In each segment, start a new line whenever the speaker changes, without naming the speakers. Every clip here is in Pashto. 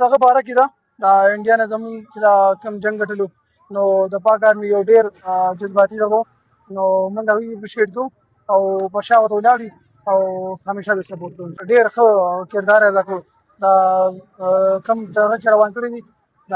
دغه باره کې ده د انډیا نه زموږ چې دا کوم جنګ ګټلو نو د پاک آرمي یو ډېر جذباتي دغه نو موږ هغوی اپریشیټ کوو او په شا ورته ولاړ وي او همیشه به سپورټ کوو. ډېر ښه کردار ادا کړو د کوم دغه چې روان کړي دي د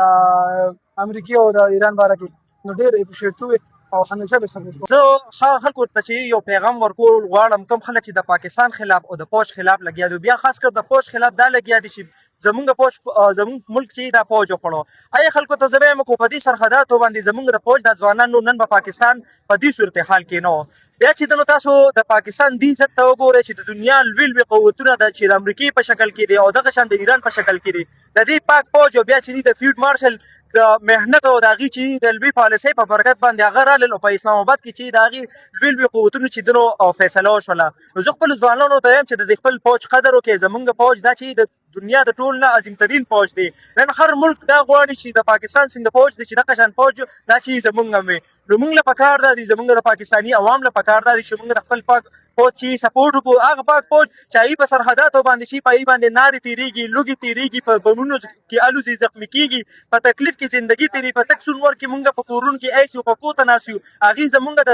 امریکې او د ایران باره کې نو ډېر اپریشیټ کوو او همیشه به سپورټ کوو.
زه هغه خلکو ته چې یو پیغام ورکول غواړم کوم خلک چې د پاکستان خلاف او د فوج خلاف لګیا دي بیا خاص کر د فوج خلاف دا لګیا دي چې زمونږ فوج زمونږ ملک چې دا فوج وخوړو هغې خلکو ته زه وایم په دې سرحداتو باندې زمونږ د فوج د ځوانانو نن په پاکستان په دې صورتحال کې نه و بیا چې نو تاسو د پاکستان دې عزت ته وګورئ چې د دنیا لوی لوی قوتونه د چې د امریکې په شکل کې دي او دغه شان د ایران په شکل کې دي د دې پاک فوج او بیا چې د فیلډ مارشل د محنت او د هغې چې د لوی پالیسۍ په برکت باندې هغه رالل او په اسلام آباد کې چې د هغې لوی لوی قوتونو چې دنو فیصله وشوله نو زه خپلو ځوانانو ته وایم چې د خپل فوج قدر وکړئ زمونږ فوج دا چې د دنیا د ټول نه عظیمترین فوج دی نن هر ملک دا غواړي چې د پاکستان څنګه فوج دی چې دغه شان فوج دا چې زمونږ هم وي نو موږ له پکار دا دي زمونږ د پاکستاني عوام له پکار دا دي چې موږ د خپل پاک فوج چې سپورټ وکړو هغه پاک فوج چې هغوی په سرحداتو باندې چې په هغې باندې نارې تېرېږي لوږې تېرېږي په بمونو کې الوزي زخمي کېږي په تکلیف کې زندګي تېرېږي په تک سونور کې موږ په کورونو کې ایسي او په کور ته ناست یو هغې زمونږ د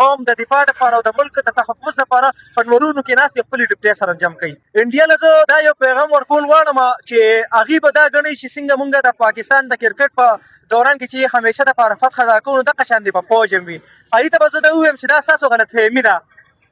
قوم د دفاع دپاره او د ملک د تحفظ دپاره په نورونو کې ناست خپلې ډیوټۍ سره انجام کوي. انډیا له زه دا یو پیغام ورکول غواړم چې هغې به دا ګڼئ چې څنګه موږ د پاکستان د کرکټ په دوران کې چې همیشه دپاره فتح دا کوو نو دغه شان دې په فوج هم وي هغې ته به زه دا ووایم چې دا ستاسو غلطفهمي ده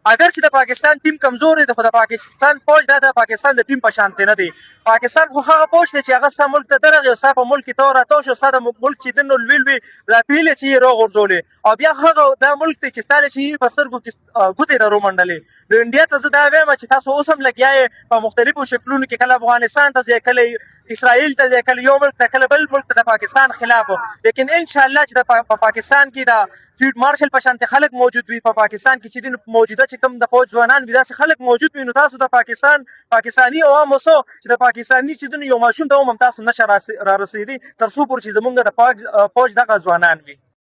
اگر چې د پاکستان ټیم کمزور دی خو د پاکستان فوج دا د پاکستان د ټیم په شانتې نه دی پاکستان خو هغه فوج دی چې هغه ستا ملک ته درغی او ستا په ملک کې تو راتاو شو ستا د ملک چې دنو لوی لوی راپیلې چې یې راغورځولې او بیا هغه دا ملک دی چې ستا دی چې یې په سترګو کې ګوتې در ومنډلې نو انډیا ته زه دا وایم چې تاسو اوس هم لګیا یې په مختلفو شکلونو کې کله افغانستان ته ځئ کله اسرائیل ته ځئ کله یو ملک ته کله بل ملک ته د پاکستان خلاف لیکن انشاءالله چې په پاکستان کې د فیلډ مارشل په شانتې خلک موجود وي په پاکستان کې چې دین موجوده چې کوم د فوج ځوانان وي داسې خلک موجود وي نو تاسو د پاکستاني عوام اوسو چې د پاکستاني چې یو ماشوم ته هم تاسو نشه رارسېدي تر څو پورې چې زمونږ د فوج دغه ځوانان وي.